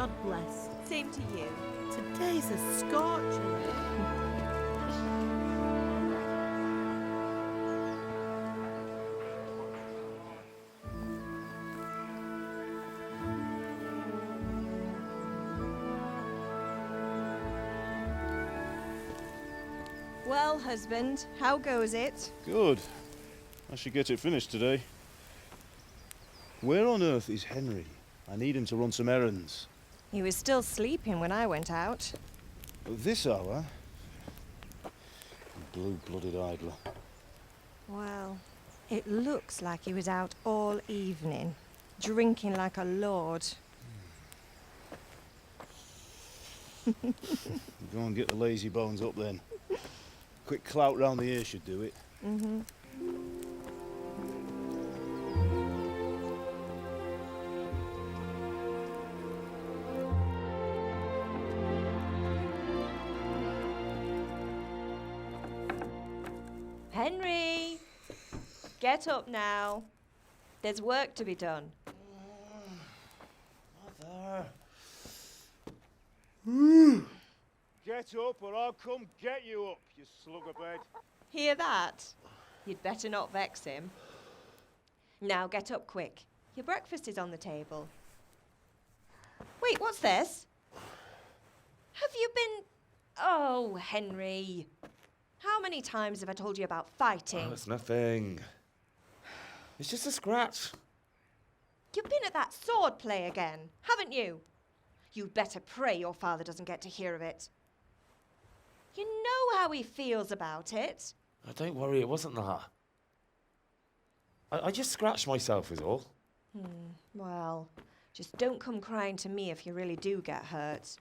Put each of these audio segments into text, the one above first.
God bless. Same to you. Today's a scorcher. Well, husband, how goes it? Good. I should get it finished today. Where on earth is Henry? I need him to run some errands. He was still sleeping when I went out. At this hour? Blue-blooded idler. Well, it looks like he was out all evening, drinking like a lord. Go and get the lazy bones up then. Quick clout round the ear should do it. Mm-hmm. Henry! Get up now. There's work to be done. Mother. Get up or I'll come get you up, you slugabed. Hear that? You'd better not vex him. Now get up quick. Your breakfast is on the table. Wait, what's this? Have you been... Oh, Henry. How many times have I told you about fighting? Oh, it's nothing. It's just a scratch. You've been at that sword play again, haven't you? You'd better pray your father doesn't get to hear of it. You know how he feels about it. Oh, don't worry, it wasn't that. I just scratched myself is all. Well, just don't come crying to me if you really do get hurt.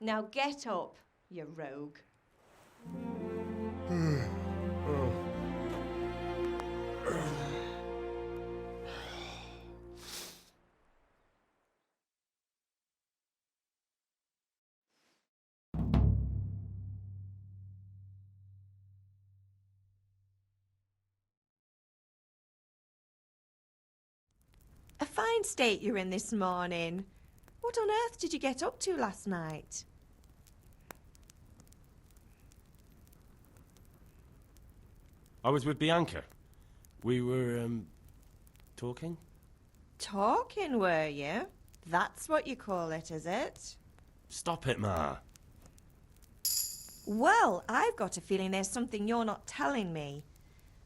Now get up, you rogue. A fine state you're in this morning. What on earth did you get up to last night? I was with Bianca. We were, talking? Talking, were you? That's what you call it, is it? Stop it, Ma. Well, I've got a feeling there's something you're not telling me.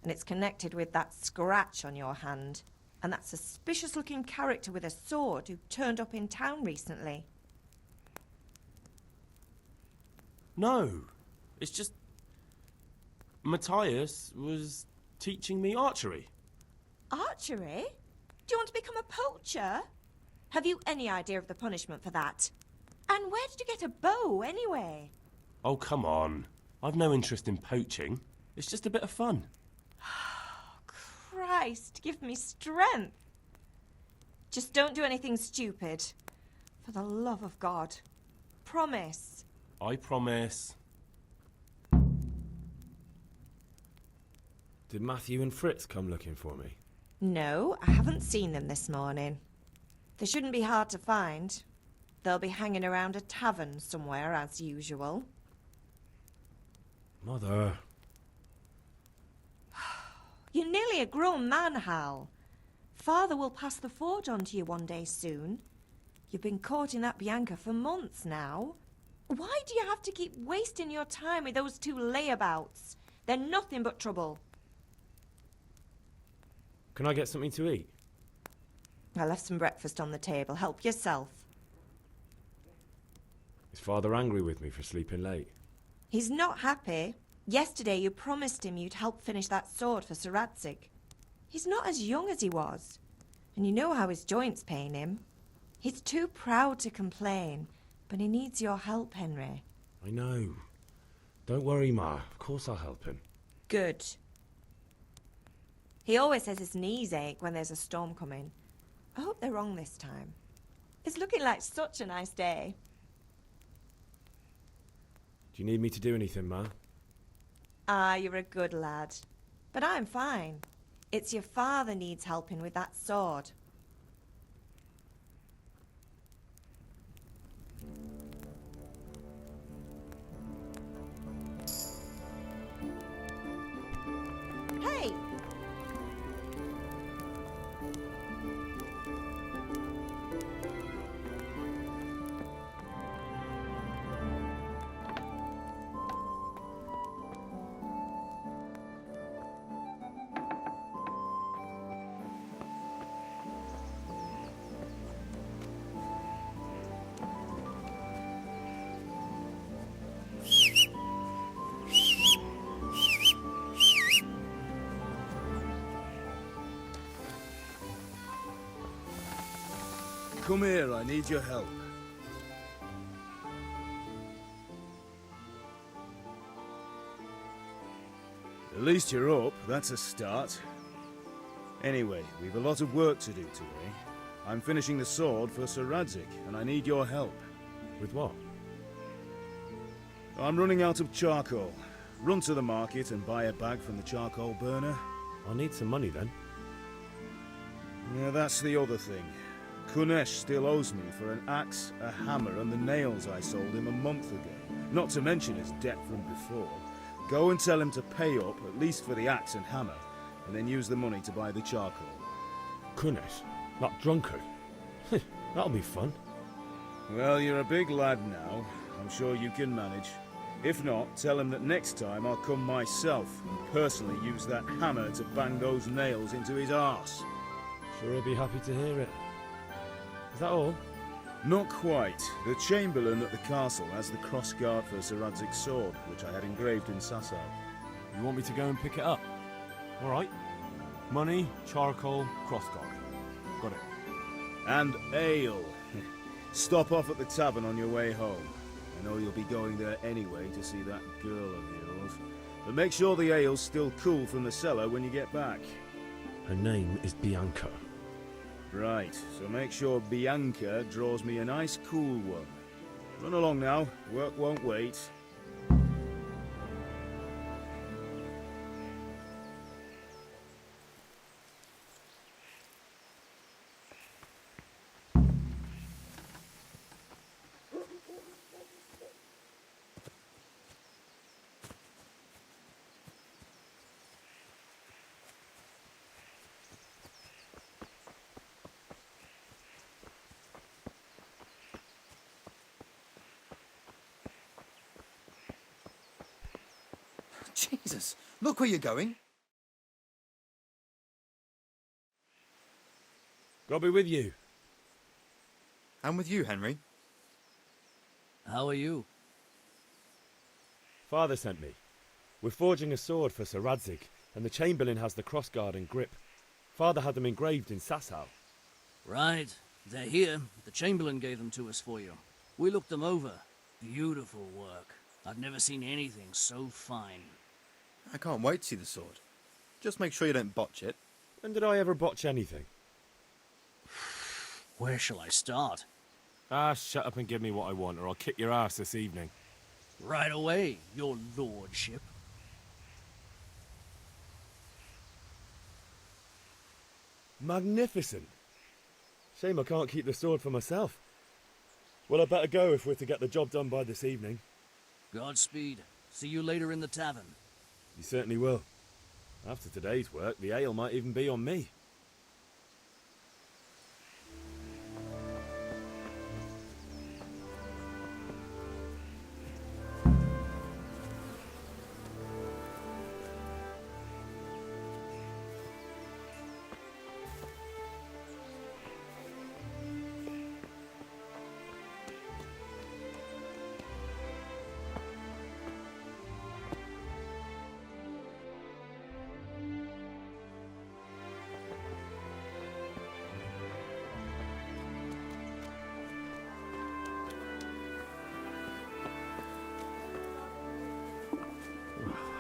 And it's connected with that scratch on your hand. And that suspicious-looking character with a sword who turned up in town recently. No. It's just... Matthias was teaching me archery. Archery? Do you want to become a poacher? Have you any idea of the punishment for that? And where did you get a bow, anyway? Oh, come on. I've no interest in poaching. It's just a bit of fun. Christ, give me strength. Just don't do anything stupid. For the love of God. Promise. I promise. Did Matthew and Fritz come looking for me? No, I haven't seen them this morning. They shouldn't be hard to find. They'll be hanging around a tavern somewhere, as usual. Mother. You're nearly a grown man, Hal. Father will pass the forge on to you one day soon. You've been courting that Bianca for months now. Why do you have to keep wasting your time with those two layabouts? They're nothing but trouble. Can I get something to eat? I left some breakfast on the table. Help yourself. Is Father angry with me for sleeping late? He's not happy. Yesterday you promised him you'd help finish that sword for Sir Radzig. He's not as young as he was. And you know how his joints pain him. He's too proud to complain, but he needs your help, Henry. I know. Don't worry, Ma. Of course I'll help him. Good. He always says his knees ache when there's a storm coming. I hope they're wrong this time. It's looking like such a nice day. Do you need me to do anything, Ma? Ah, you're a good lad. But I'm fine. It's your father needs helping with that sword. come here, I need your help. At least you're up, that's a start. Anyway, we've a lot of work to do today. I'm finishing the sword for Sir Radzig, and I need your help. With what? I'm running out of charcoal. Run to the market and buy a bag from the charcoal burner. I'll need some money then. Yeah, that's the other thing. Kunesh still owes me for an axe, a hammer, and the nails I sold him a month ago. Not to mention his debt from before. Go and tell him to pay up, at least for the axe and hammer, and then use the money to buy the charcoal. Kunesh? That drunkard? That'll be fun. Well, you're a big lad now. I'm sure you can manage. If not, tell him that next time I'll come myself and personally use that hammer to bang those nails into his arse. Sure he'll be happy to hear it. Is that all? Not quite. The Chamberlain at the castle has the crossguard for Sir Radzig's sword, which I had engraved in Sasau. You want me to go and pick it up? All right. Money, charcoal, crossguard. Got it. And ale. Stop off at the tavern on your way home. I know you'll be going there anyway to see that girl of yours. But make sure the ale's still cool from the cellar when you get back. Her name is Bianca. Right, so make sure Bianca draws me a nice cool one. Run along now, work won't wait. Jesus, look where you're going. God be with you. And with you, Henry. How are you? Father sent me. We're forging a sword for Sir Radzig, and the Chamberlain has the crossguard and grip. Father had them engraved in Sasau. Right. They're here. The Chamberlain gave them to us for you. We looked them over. Beautiful work. I've never seen anything so fine. I can't wait to see the sword. Just make sure you don't botch it. When did I ever botch anything? Where shall I start? Ah, shut up and give me what I want, or I'll kick your ass this evening. Right away, your lordship. Magnificent. Shame I can't keep the sword for myself. Well, I better go if we're to get the job done by this evening. Godspeed. See you later in the tavern. You certainly will. After today's work, the ale might even be on me.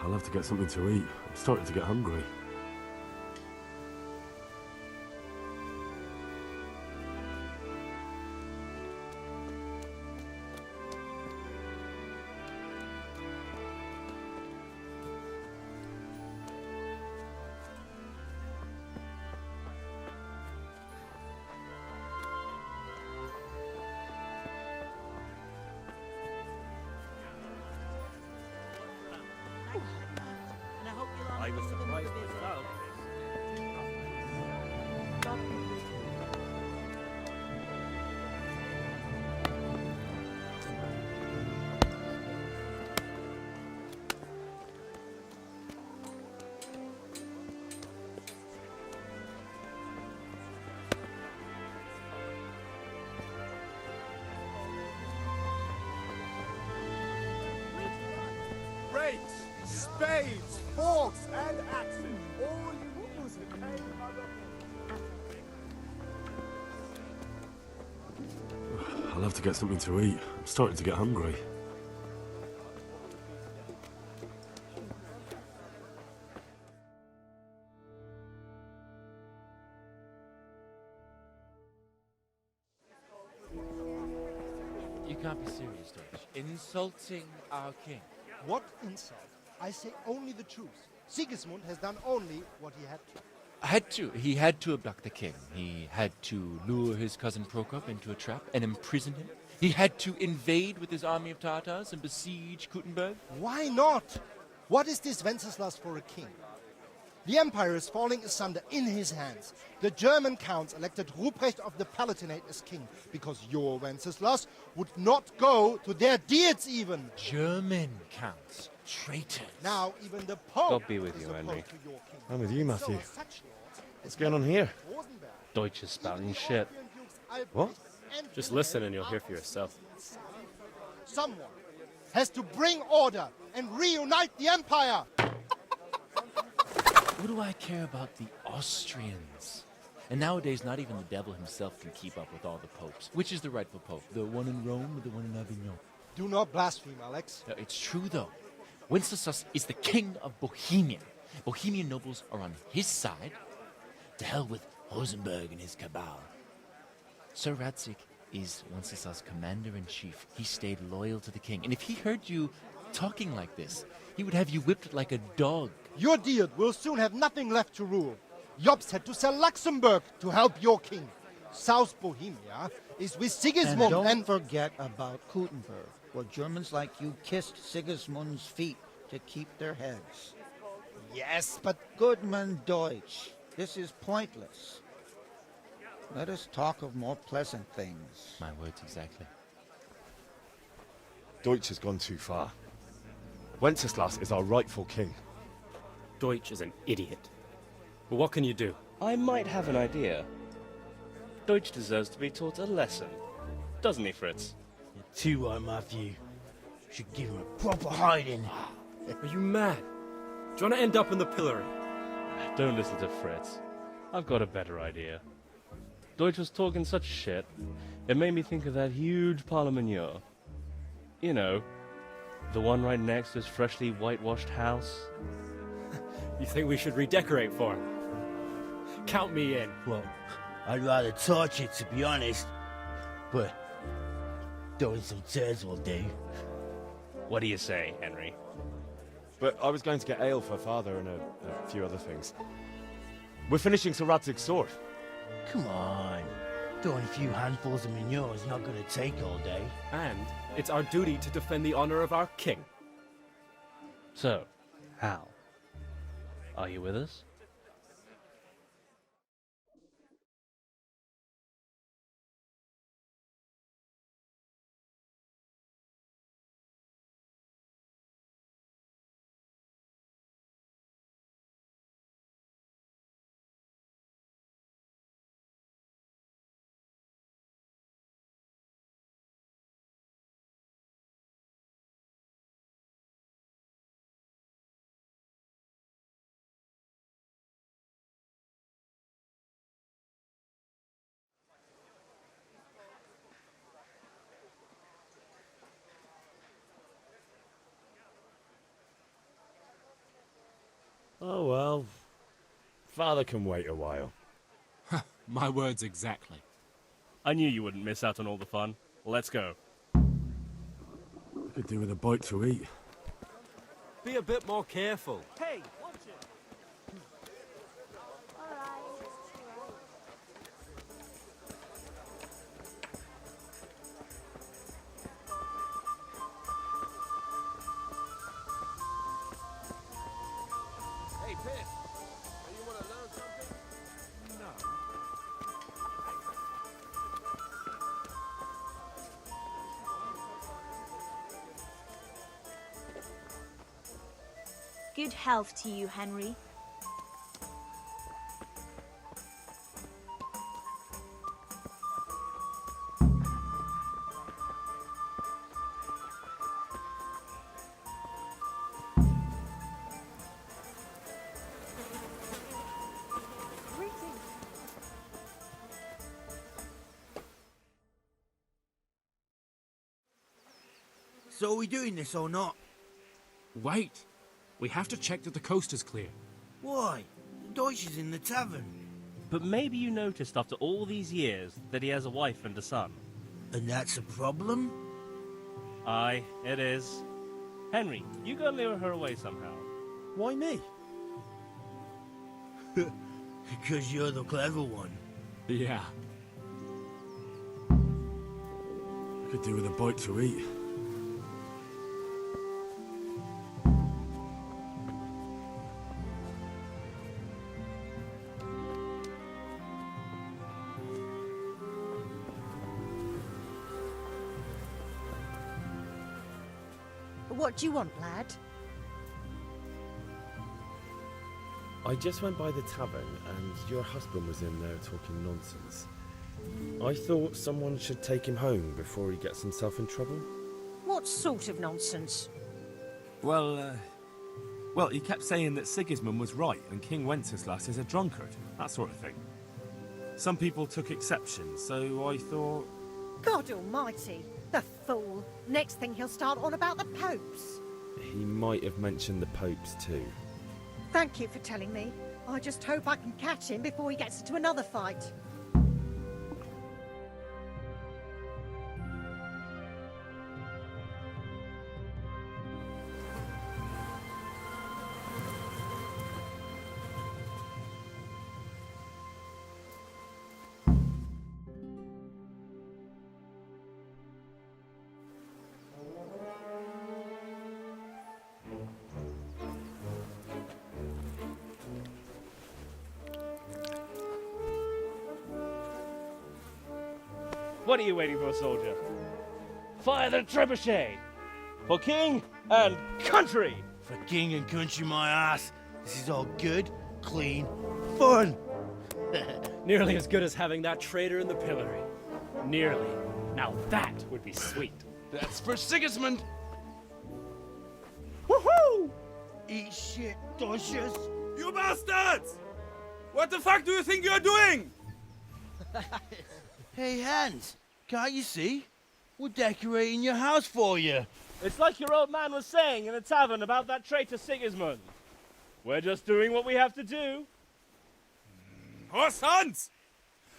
I'll have to get something to eat. I'm starting to get hungry. And I hope you'll I was answer them surprised with this. myself. Rakes, spades, forks, and axes. All you use to clean mother. I'll have to get something to eat. I'm starting to get hungry. You can't be serious, Deutsch. Insulting our king. What insult? I say only the truth. Sigismund has done only what he had to. He had to abduct the king. He had to lure his cousin Prokop into a trap and imprison him. He had to invade with his army of Tatars and besiege Kuttenberg. Why not? What is this Wenceslas for a king? The empire is falling asunder in his hands. The German counts elected Ruprecht of the Palatinate as king because your Wenceslas would not go to their deeds even. German counts. Traitors. Now even the Pope God be with is you, opposed Henry. to your king. I'm with you, So Matthew. are such lords What's going on here? Rosenberg, Deutsch is spouting shit. What? and Just listen and you'll hear for yourself. Someone has to bring order and reunite the empire. What do I care about the Austrians? And nowadays, not even the devil himself can keep up with all the popes. Which is the rightful pope? The one in Rome or the one in Avignon? Do not blaspheme, Alex. No, it's true, though. Wenceslas is the king of Bohemia. Bohemian nobles are on his side. To hell with Rosenberg and his cabal. Sir Radzik is Wenceslas' commander-in-chief. He stayed loyal to the king. And if he heard you talking like this, he would have you whipped like a dog. Your Diet will soon have nothing left to rule. Jobst had to sell Luxembourg to help your king. South Bohemia is with Sigismund And don't and... forget about Kuttenberg, where Germans like you kissed Sigismund's feet to keep their heads. Yes, but Goodman Deutsch, this is pointless. Let us talk of more pleasant things. My words exactly. Deutsch has gone too far. Wenceslas is our rightful king. Deutsch is an idiot. But what can you do? I might have an idea. Deutsch deserves to be taught a lesson. Doesn't he, Fritz? You're too right, Matthew. Should give him a proper hiding. Are you mad? Do you want to end up in the pillory? Don't listen to Fritz. I've got a better idea. Deutsch was talking such shit, it made me think of that huge parliament. You know, the one right next to his freshly whitewashed house. You think we should redecorate for him? Count me in. Well, I'd rather torch it, to be honest. But throwing some tears will do. What do you say, Henry? But I was going to get ale for father and a few other things. We're finishing Sir Radzig's sword. Come on. Throwing a few handfuls of manure is not going to take all day. And it's our duty to defend the honor of our king. So, Hal, are you with us? Oh well. Father can wait a while. My words exactly. I knew you wouldn't miss out on all the fun. Let's go. I could do with a bite to eat. Be a bit more careful. Hey, watch it. Hey, Pitt. You want to learn something? No. Good health to you, Henry. So are we doing this or not? Wait. We have to check that the coast is clear. Why? Deutsch is in the tavern. But maybe you noticed after all these years that he has a wife and a son. And that's a problem? Aye, it is. Henry, you go lure her away somehow. Why me? Because you're the clever one. Yeah. I could do with a bite to eat. What do you want, lad? I just went by the tavern and your husband was in there talking nonsense. I thought someone should take him home before he gets himself in trouble. What sort of nonsense? Well, he kept saying that Sigismund was right and King Wenceslas is a drunkard, that sort of thing. Some people took exception, so I thought... God almighty, the fool. Next thing he'll start on about the popes. He might have mentioned the popes too. Thank you for telling me. I just hope I can catch him before he gets into another fight. What are you waiting for, soldier? Fire the trebuchet! For king and country! For king and country, my ass. This is all good, clean, fun. Nearly as good as having that traitor in the pillory. Nearly. Now that would be sweet. That's for Sigismund. Woohoo! Eat shit, Dodgers. You bastards! What the fuck do you think you're doing? Hey, Hans, can't you see? We're decorating your house for you. It's like your old man was saying in the tavern about that traitor Sigismund. We're just doing what we have to do. Oh, sons!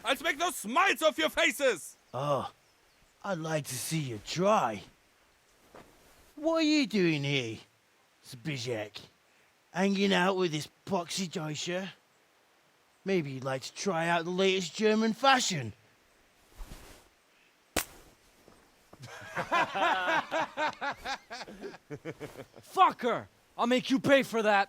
I'll make those smiles off your faces! Oh, I'd like to see you try. What are you doing here, Zbigniew? Hanging out with this poxy Deutscher? Maybe you'd like to try out the latest German fashion. Fuck her! I'll make you pay for that!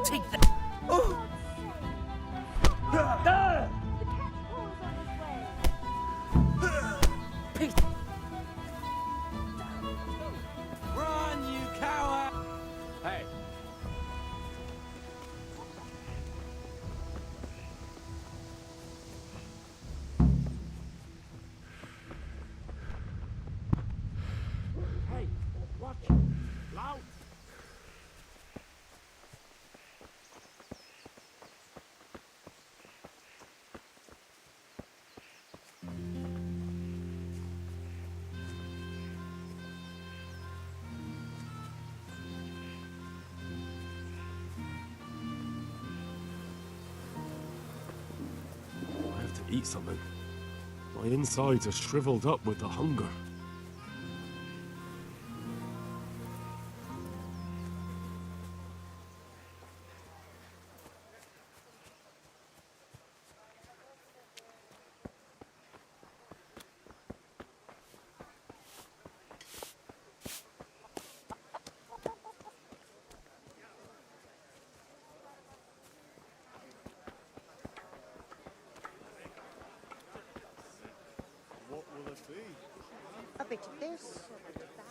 Take that. Oh. Run, you coward! Hey. Hey, watch! Loud! I have to eat something. My insides are shriveled up with the hunger. bit of this, a bit of that.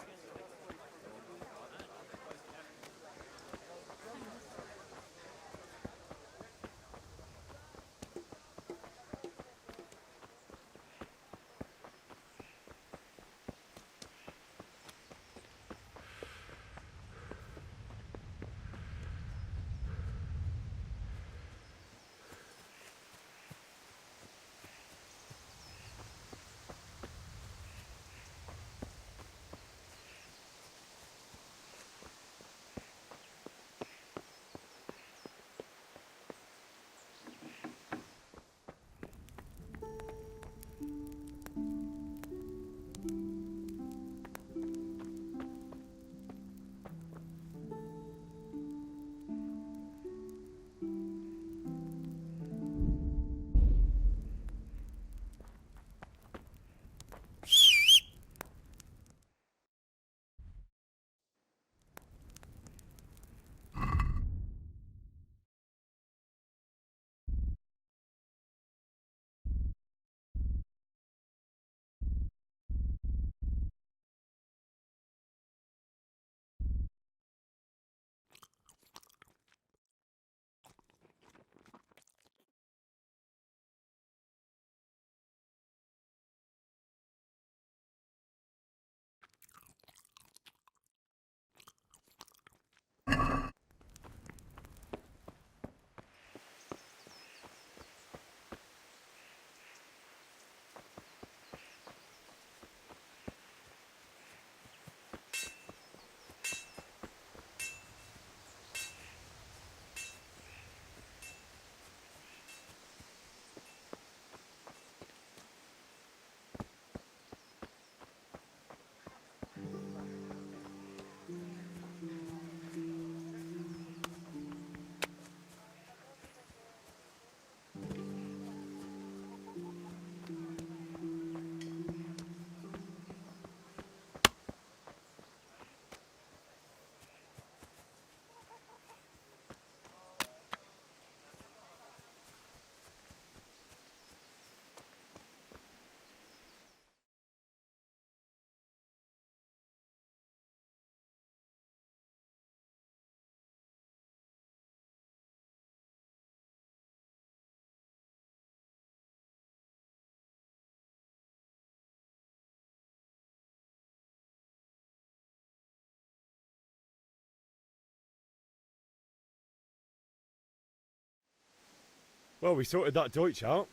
Well, we sorted that Deutsch out.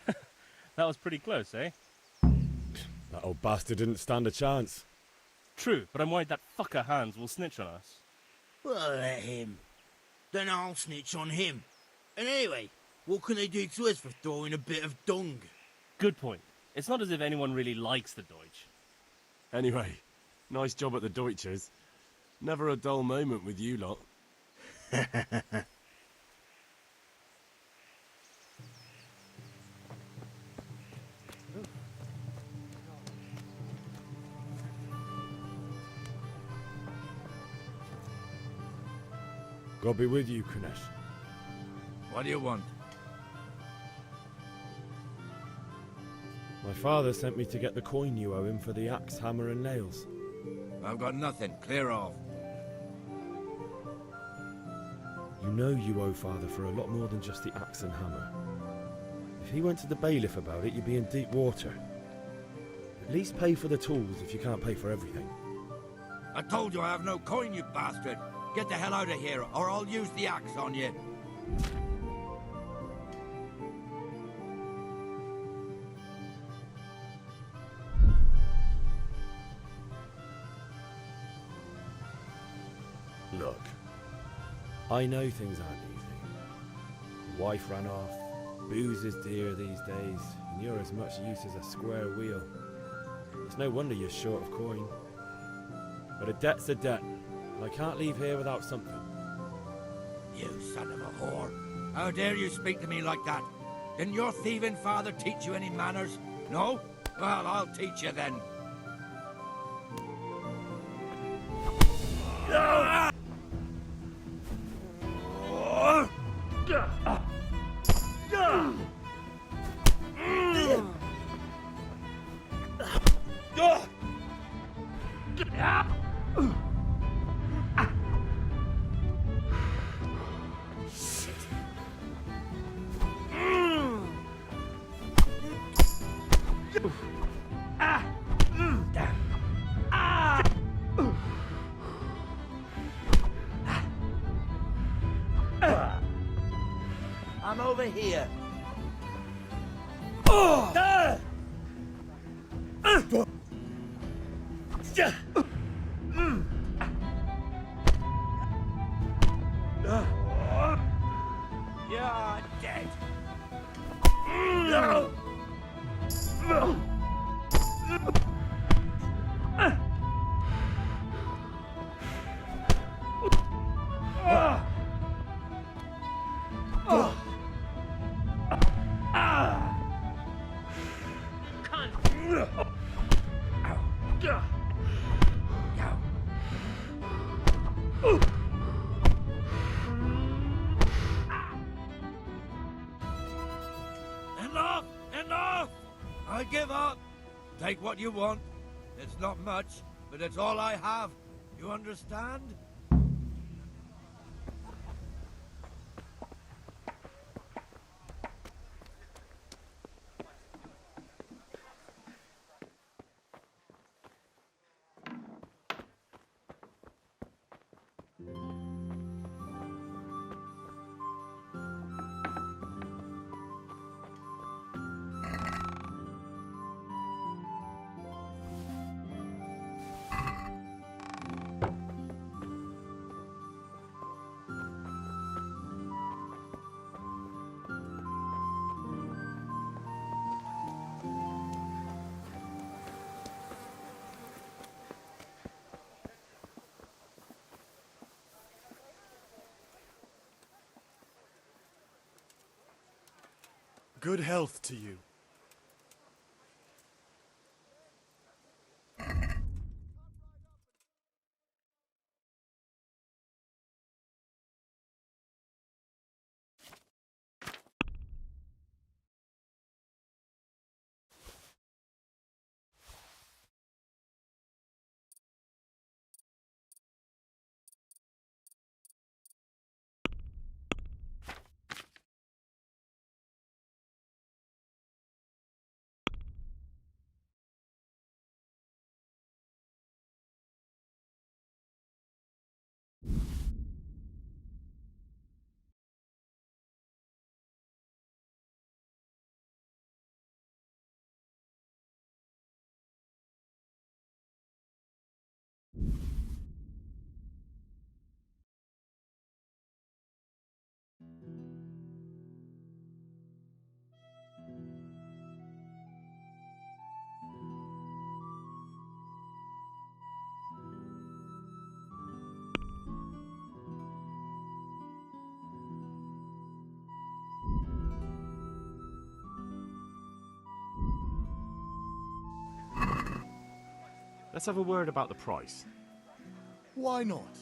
That was pretty close, eh? That old bastard didn't stand a chance. True, but I'm worried that fucker Hans will snitch on us. Well, let him. Then I'll snitch on him. And anyway, what can they do to us for throwing a bit of dung? Good point. It's not as if anyone really likes the Deutsch. Anyway, nice job at the Deutschers. Never a dull moment with you lot. God be with you, Kunesh. What do you want? My father sent me to get the coin you owe him for the axe, hammer and nails. I've got nothing. Clear off. You know you owe father for a lot more than just the axe and hammer. If he went to the bailiff about it, you'd be in deep water. At least pay for the tools if you can't pay for everything. I told you I have no coin, you bastard. Get the hell out of here, or I'll use the axe on you. Look, I know things aren't easy. Wife ran off, booze is dear these days, and you're as much use as a square wheel. It's no wonder you're short of coin. But a debt's a debt, and I can't leave here without something. You son of a whore. How dare you speak to me like that? Didn't your thieving father teach you any manners? No? Well, I'll teach you then. I'm over here. You're dead. Enough! Enough! I give up. Take what you want. It's not much, but it's all I have. You understand? Good health to you. Let's have a word about the price. Why not?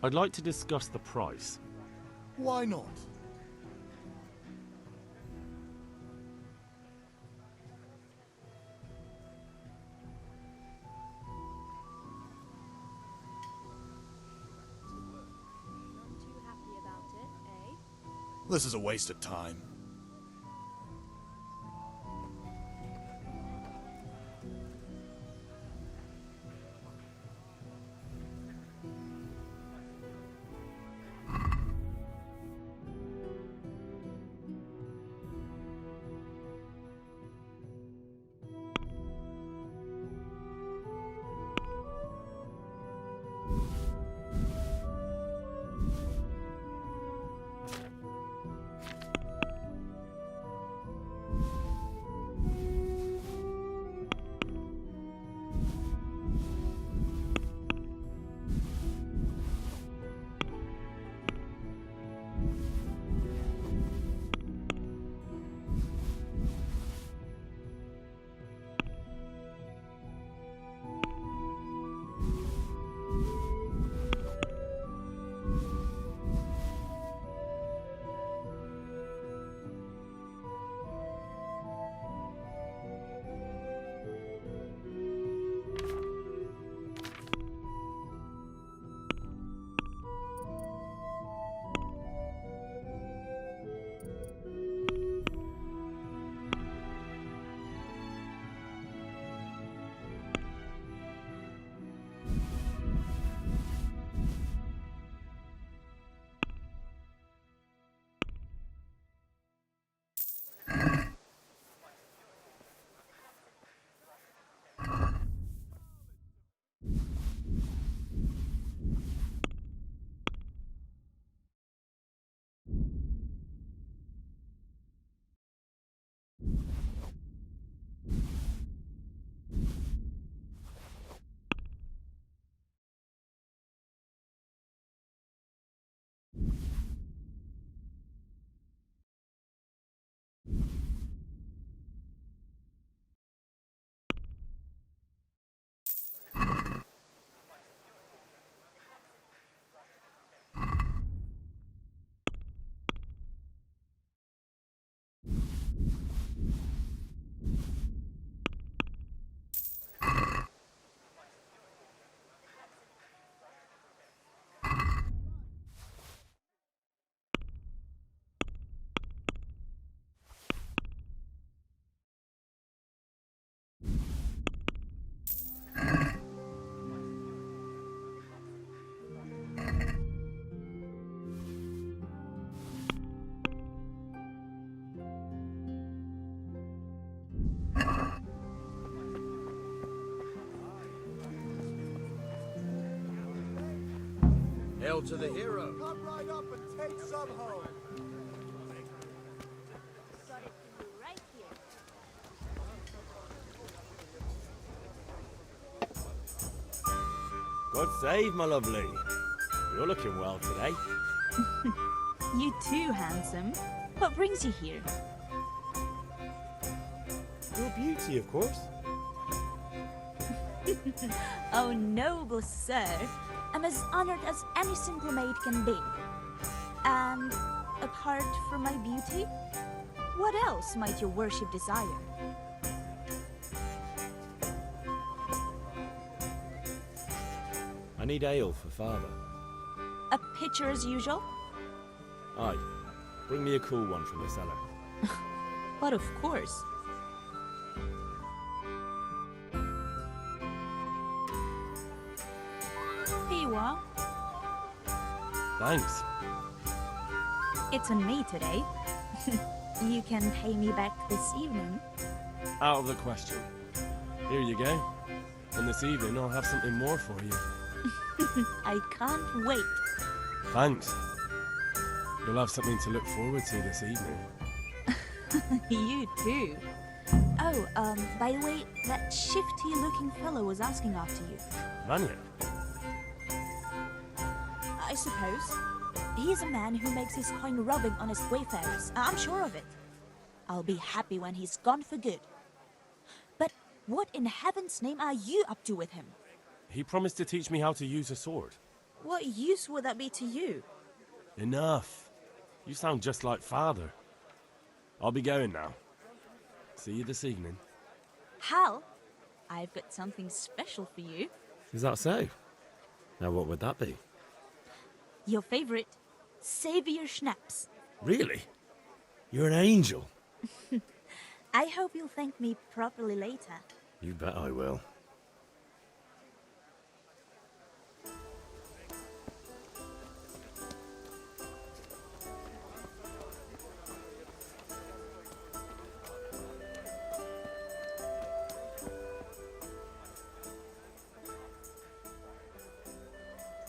I'd like to discuss the price. Why not? None too happy about it, eh? This is a waste of time. Hail to the hero. Come right up and take some home. God save, my lovely. You're looking well today. You too, handsome. What brings you here? Your beauty, of course. Oh, noble sir. I'm as honored as any simple maid can be. And apart from my beauty, what else might your worship desire? I need ale for father. A pitcher as usual? Aye. Bring me a cool one from the cellar. But of course. Here you are. Thanks. It's on me today. You can pay me back this evening. Out of the question. Here you go. And this evening I'll have something more for you. I can't wait. Thanks. You'll have something to look forward to this evening. You too. Oh, by the way, that shifty-looking fellow was asking after you. Magna? I suppose. He's a man who makes his coin rubbing on his wayfarers. I'm sure of it. I'll be happy when he's gone for good. But what in heaven's name are you up to with him? He promised to teach me how to use a sword. What use would that be to you? Enough. You sound just like father. I'll be going now. See you this evening. Hal, I've got something special for you. Is that so? Now what would that be? Your favorite, Savior Schnapps. Really? You're an angel. I hope you'll thank me properly later. You bet I will.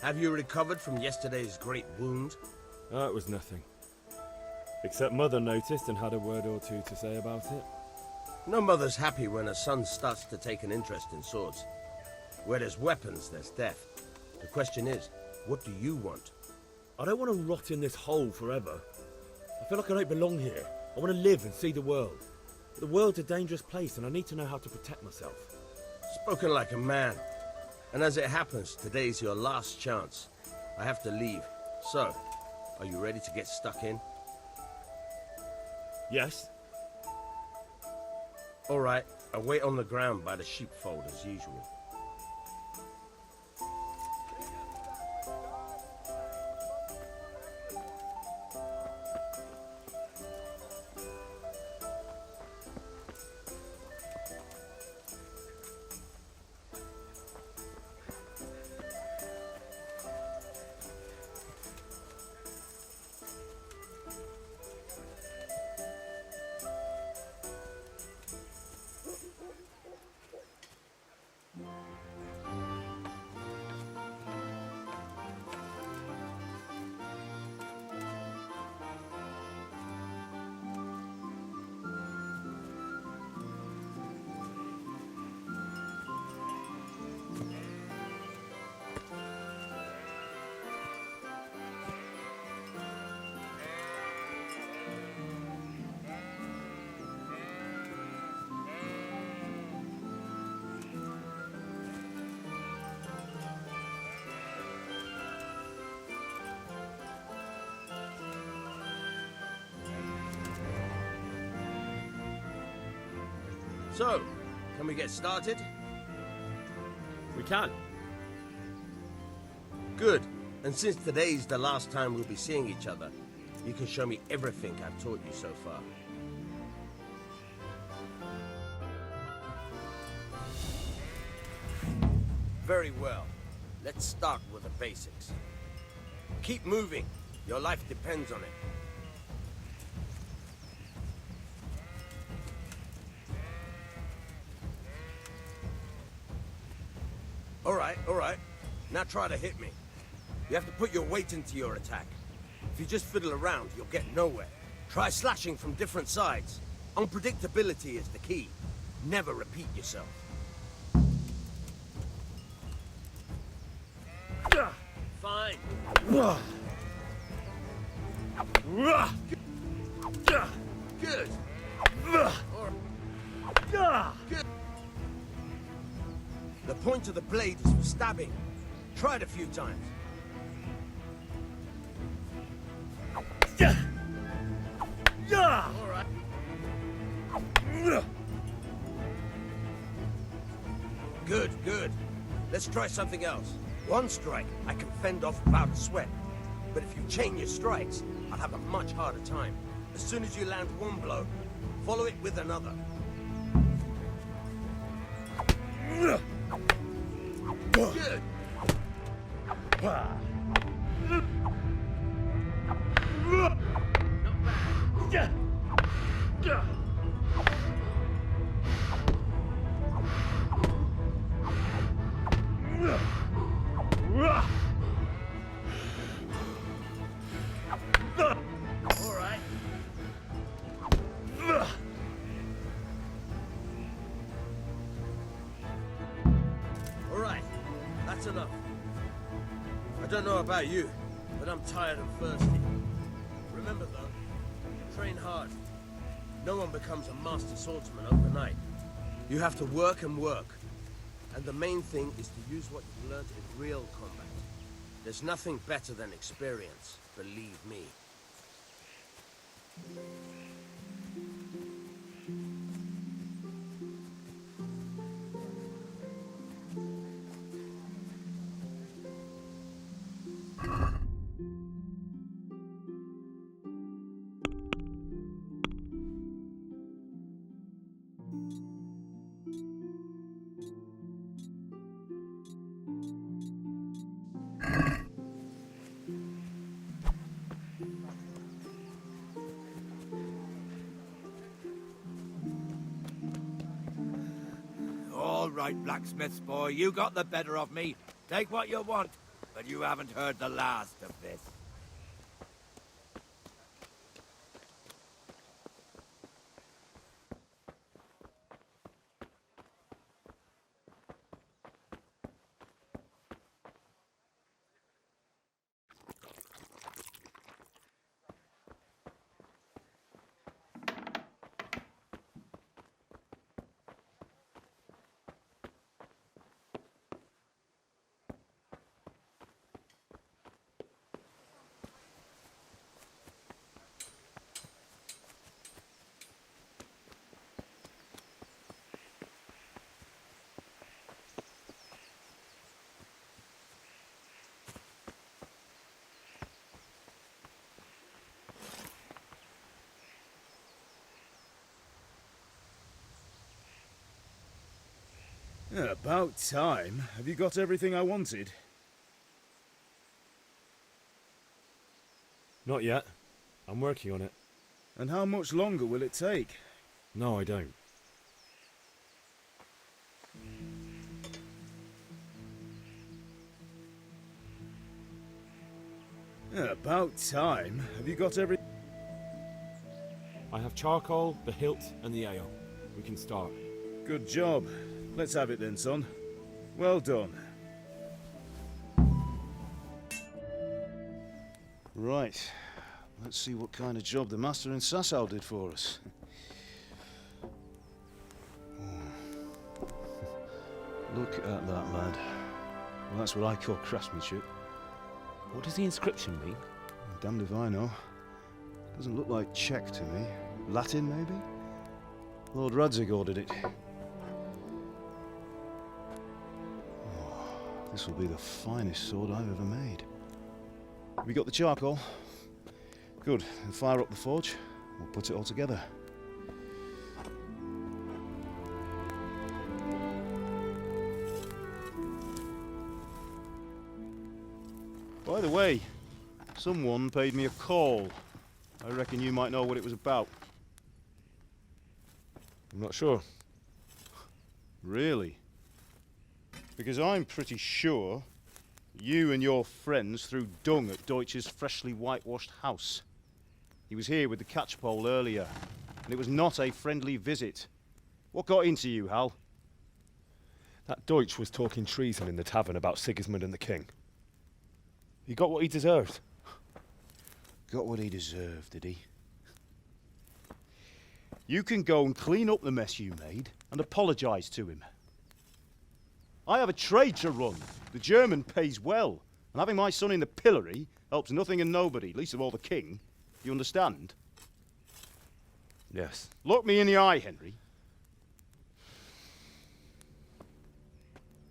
Have you recovered from yesterday's great wound? Oh, it was nothing. Except Mother noticed and had a word or two to say about it. No mother's happy when her son starts to take an interest in swords. Where there's weapons, there's death. The question is, what do you want? I don't want to rot in this hole forever. I feel like I don't belong here. I want to live and see the world. The world's a dangerous place and I need to know how to protect myself. Spoken like a man. And as it happens, today's your last chance. I have to leave. So, are you ready to get stuck in? Yes. All right, I'll wait on the ground by the sheepfold as usual. So, can we get started? We can. Good. And since today's the last time we'll be seeing each other, you can show me everything I've taught you so far. Very well. Let's start with the basics. Keep moving. Your life depends on it. All right. Now try to hit me. You have to put your weight into your attack. If you just fiddle around, you'll get nowhere. Try slashing from different sides. Unpredictability is the key. Never repeat yourself. Fine. Good. Good. The point of the blade is for stabbing. Try it a few times. All right. Good, good. Let's try something else. One strike, I can fend off without a sweat. But if you chain your strikes, I'll have a much harder time. As soon as you land one blow, follow it with another. Good. All right. All right, that's enough. I don't know about you, but I'm tired and thirsty. Remember though, train hard. No one becomes a master swordsman overnight. You have to work and work. And the main thing is to use what you've learned in real combat. There's nothing better than experience, believe me. All right, blacksmith's boy, you got the better of me. Take what you want, but you haven't heard the last of this. Yeah, about time. Have you got everything I wanted? Not yet. I'm working on it. And how much longer will it take? No, I don't. Yeah, about time. Have you got every... I have charcoal, the hilt, and the ale. We can start. Good job. Let's have it then, son. Well done. Right. Let's see what kind of job the master in Sasau did for us. Look at that, lad. Well, that's what I call craftsmanship. What does the inscription mean? Damned if I know. Doesn't look like Czech to me. Latin, maybe? Lord Radzig ordered it. This will be the finest sword I've ever made. Have you got the charcoal? Good. Then fire up the forge. We'll put it all together. By the way, someone paid me a call. I reckon you might know what it was about. I'm not sure. Really? Because I'm pretty sure You and your friends threw dung at Deutsch's freshly whitewashed house. He was here with the catchpole earlier, and it was not a friendly visit. What got into you, Hal? That Deutsch was talking treason in the tavern about Sigismund and the king. He got what he deserved. Got what he deserved, did he? You can go and clean up the mess you made and apologise to him. I have a trade to run. The German pays well, and having my son in the pillory helps nothing and nobody, least of all the king. You understand? Yes. Look me in the eye, Henry.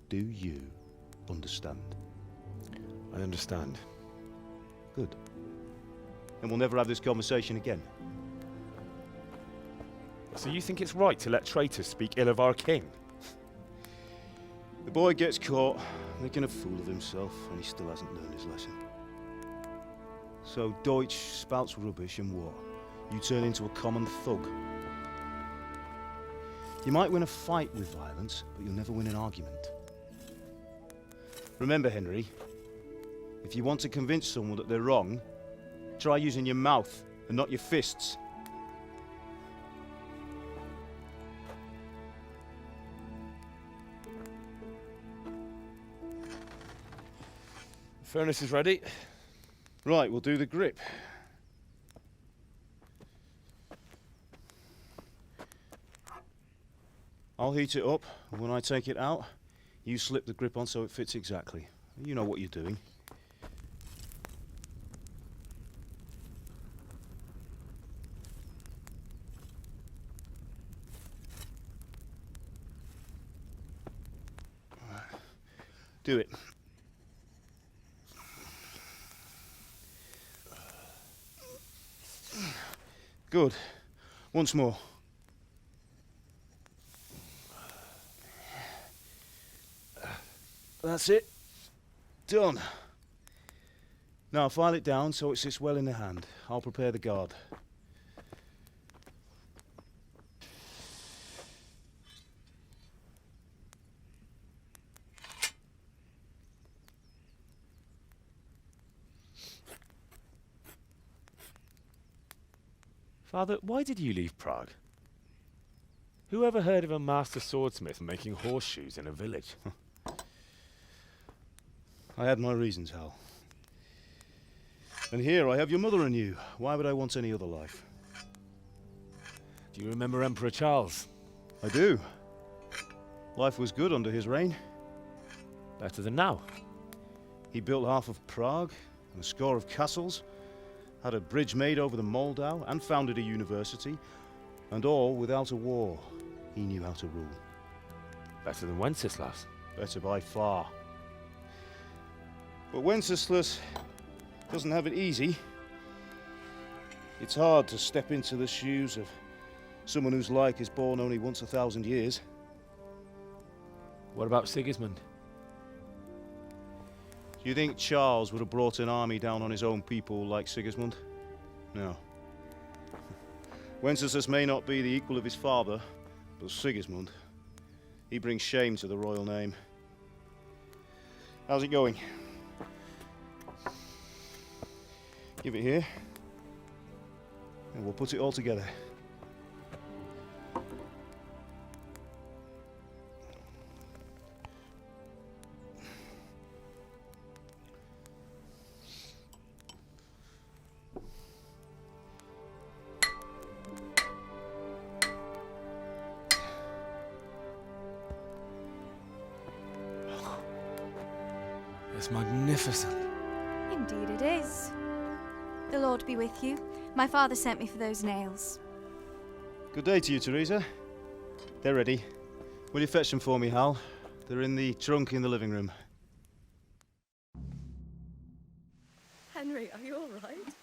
Do you understand? I understand. Good. Then we'll never have this conversation again. So you think it's right to let traitors speak ill of our king? The boy gets caught, making a fool of himself, and he still hasn't learned his lesson. So Deutsch spouts rubbish, and what? You turn into a common thug. You might win a fight with violence, but you'll never win an argument. Remember, Henry, if you want to convince someone that they're wrong, try using your mouth and not your fists. The furnace is ready. Right, we'll do the grip. I'll heat it up, and when I take it out, you slip the grip on so it fits exactly. You know what you're doing. Do it. Good. Once more. That's it. Done. Now file it down so it sits well in the hand. I'll prepare the guard. Father, why did you leave Prague? Who ever heard of a master swordsmith making horseshoes in a village? I had my reasons, Hal. And here I have your mother and you. Why would I want any other life? Do you remember Emperor Charles? I do. Life was good under his reign. Better than now. He built half of Prague and a score of castles, had a bridge made over the Moldau, and founded a university, and all without a war. He knew how to rule. Better than Wenceslas. Better by far. But Wenceslas doesn't have it easy. It's hard to step into the shoes of someone whose like is born only once 1,000 years. What about Sigismund? Do you think Charles would have brought an army down on his own people like Sigismund? No. Wenceslas may not be the equal of his father, but Sigismund, he brings shame to the royal name. How's it going? Give it here, and we'll put it all together. It's magnificent. Indeed it is. The Lord be with you. My father sent me for those nails. Good day to you, Teresa. They're ready. Will you fetch them for me, Hal? They're in the trunk in the living room. Henry, are you all right?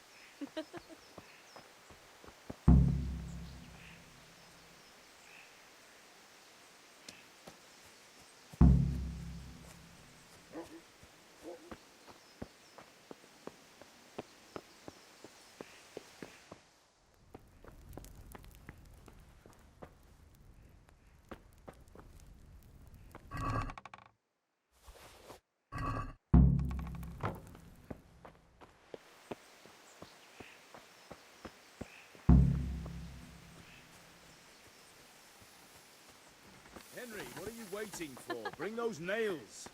Henry, what are you waiting for? Bring those nails.